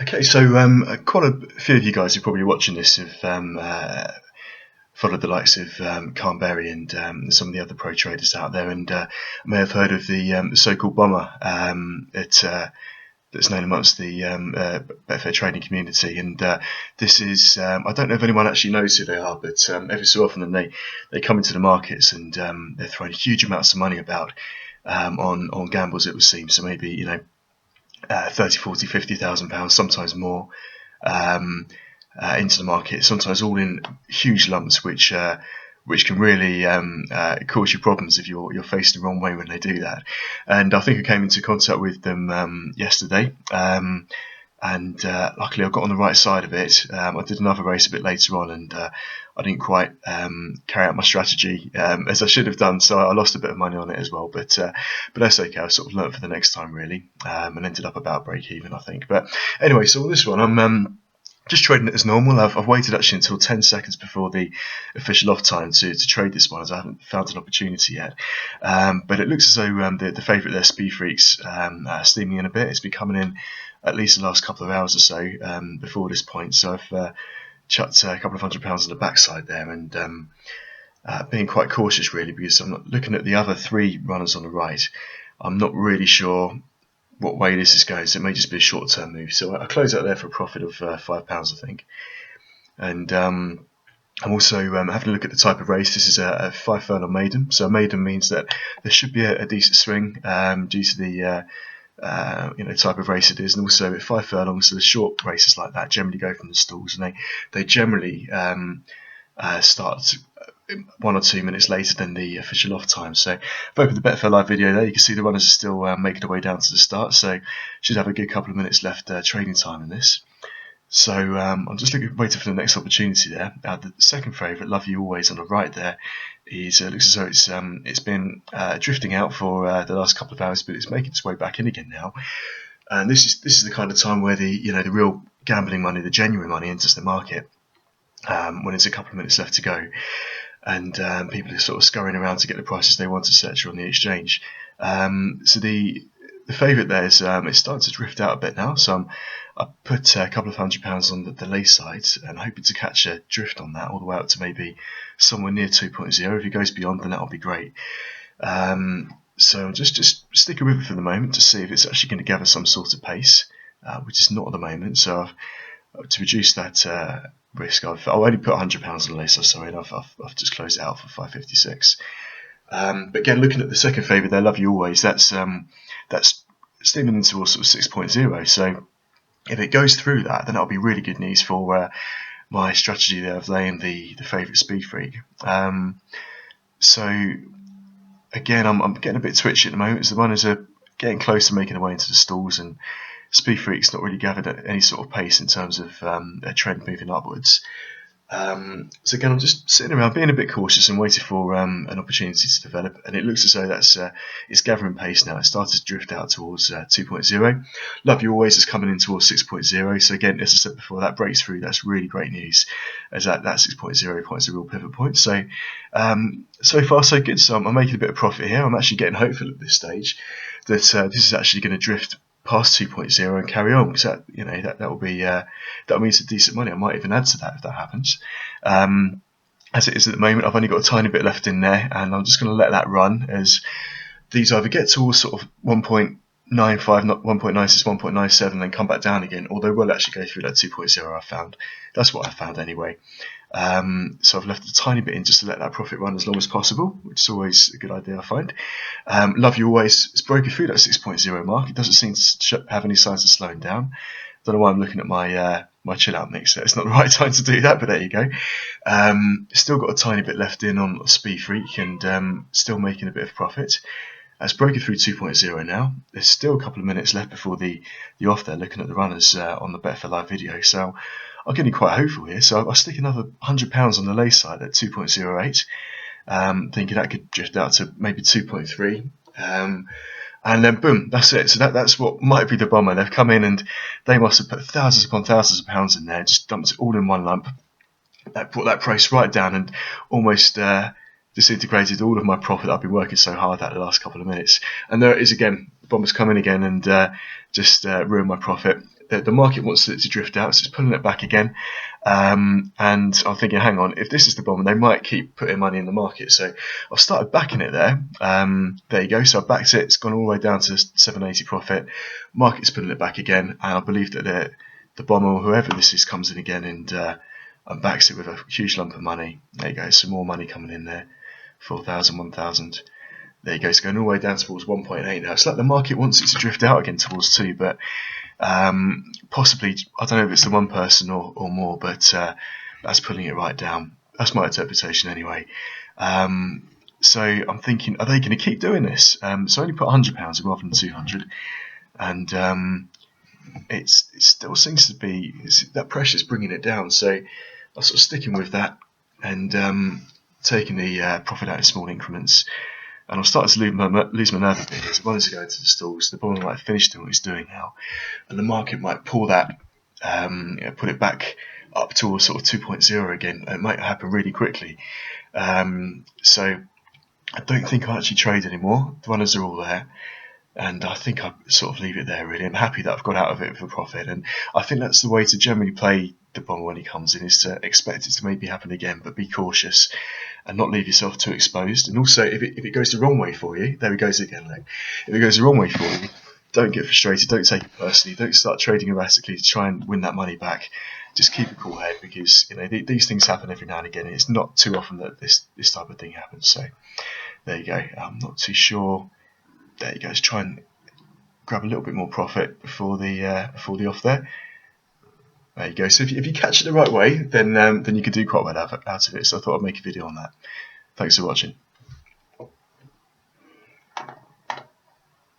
Okay, so quite a few of you guys who are probably watching this have followed the likes of Carnberry and some of the other pro traders out there, and may have heard of the so-called bomber that's known amongst the Betfair trading community. And this is, I don't know if anyone actually knows who they are, but every so often they come into the markets and they're throwing huge amounts of money about on gambles, it would seem. So maybe 30, 40, 50,000 pounds, sometimes more, into the market, sometimes all in huge lumps, which can really cause you problems if you're faced the wrong way when they do that. And I think I came into contact with them yesterday, and luckily I got on the right side of it. I did another race a bit later on, and I didn't quite carry out my strategy as I should have done, so I lost a bit of money on it as well. But that's okay. I sort of learnt for the next time, really, and ended up about break even, I think. But anyway, so on this one, I'm just trading it as normal. I've waited actually until 10 seconds before the official off time to trade this one, as I haven't found an opportunity yet. But it looks as though the favourite there, Speed Freaks, steaming in a bit. It's been coming in at least the last couple of hours or so before this point. So I've chucked a couple of £100 on the backside there, and being quite cautious really, because I'm not looking at the other three runners on the right. I'm not really sure what way this is going, so it may just be a short-term move. So I close out there for a profit of £5, I think. And I'm also having a look at the type of race. This is a 5 furlong maiden. So a maiden means that there should be a decent swing due to the type of race it is, and also at 5 furlongs, so the short races like that generally go from the stalls, and they generally start 1 or 2 minutes later than the official off time. So if I open the Betfair Live video there, you can see the runners are still making their way down to the start, so should have a good couple of minutes left trading time in this. So I'm just waiting for the next opportunity there. The second favourite, Love You Always, on the right there, looks as though it's been drifting out for the last couple of hours, but it's making its way back in again now. And this is the kind of time where the real gambling money, the genuine money, enters the market when there's a couple of minutes left to go, and people are sort of scurrying around to get the prices they want, etc. on the exchange. So the favourite there is it's starting to drift out a bit now. So I put a couple of £100 on the lay side and hoping to catch a drift on that all the way up to maybe somewhere near 2.0. If it goes beyond, then that'll be great. So I'm just sticking with it for the moment to see if it's actually going to gather some sort of pace, which is not at the moment. So to reduce that risk, I've only put £100 on the lay side, sorry, and I've just closed it out for 556. But again, looking at the second favourite there, Love You Always, that's steaming into sort of 6.0. So if it goes through that, then that'll be really good news for my strategy there of laying the favourite Speed Freak. So again, I'm getting a bit twitchy at the moment, as the runners are getting close to making their way into the stalls, and Speed Freak's not really gathered at any sort of pace in terms of a trend moving upwards. So again, I'm just sitting around being a bit cautious and waiting for an opportunity to develop, and it looks as though it's gathering pace now. It started to drift out towards 2.0. Love You Always is coming in towards 6.0. So again, as I said before, that breaks through. That's really great news, as that 6.0 point is a real pivot point. So so far so good. So I'm making a bit of profit here. I'm actually getting hopeful at this stage that this is actually going to drift past 2.0 and carry on, because that will be that means some decent money. I might even add to that if that happens. As it is at the moment, I've only got a tiny bit left in there, and I'm just going to let that run, as these either get towards sort of 1.95, not 1.96, 1.97, then come back down again, or they will actually go through that 2.0 I found. That's what I found anyway. So I've left a tiny bit in just to let that profit run as long as possible, which is always a good idea, I find. Love You Always is broken through that 6.0 mark. It doesn't seem to have any signs of slowing down. Don't know why I'm looking at my chill out mixer. It's not the right time to do that, but there you go. Still got a tiny bit left in on Speed Freak, and still making a bit of profit. It's broken through 2.0 now. There's still a couple of minutes left before the off there, looking at the runners on the Betfair Live video. So I'm getting quite hopeful here. So I'll stick another £100 on the lay side at 2.08, thinking that could drift out to maybe 2.3. And then boom, that's it. So that's what might be the bomber. They've come in and they must have put thousands upon thousands of pounds in there, just dumped it all in one lump. That brought that price right down and almost disintegrated all of my profit that I've been working so hard at the last couple of minutes. And there it is again. The bomber's come in again and just ruined my profit. the market wants it to drift out, so it's pulling it back again. And I'm thinking, hang on, if this is the bottom, they might keep putting money in the market. So I've started backing it there. There you go. So I backed it. It's gone all the way down to 780 profit. Market's pulling it back again, and I believe that the bomber or whoever this is comes in again and backs it with a huge lump of money. There you go. Some more money coming in there. 4,000, 1,000. There you go. It's going all the way down towards 1.8 now. It's like the market wants it to drift out again towards 2, but possibly, I don't know if it's the one person or more, but that's pulling it right down. That's my interpretation anyway. So I'm thinking, are they going to keep doing this? So I only put £100 rather than 200, and it still seems to be that pressure's bringing it down. So I'm sort of sticking with that and taking the profit out in small increments. And I'm starting to lose my nerve a bit. As well as going to the stalls, the bond might finish doing what it's doing now, and the market might pull that, put it back up towards sort of 2.0 again. It might happen really quickly. So I don't think I actually trade anymore. The runners are all there, and I think I sort of leave it there. Really, I'm happy that I've got out of it for profit, and I think that's the way to generally play the bomber when he comes in, is to expect it to maybe happen again, but be cautious and not leave yourself too exposed. And also, if it goes the wrong way for you, there it goes again. Like, if it goes the wrong way for you, don't get frustrated, don't take it personally, don't start trading erratically to try and win that money back. Just keep a cool head, because these things happen every now and again. It's not too often that this type of thing happens. So there you go. I'm not too sure. There you go. Let's try and grab a little bit more profit before the off there. There you go. So if you catch it the right way, then you could do quite well out of it. So I thought I'd make a video on that. Thanks for watching.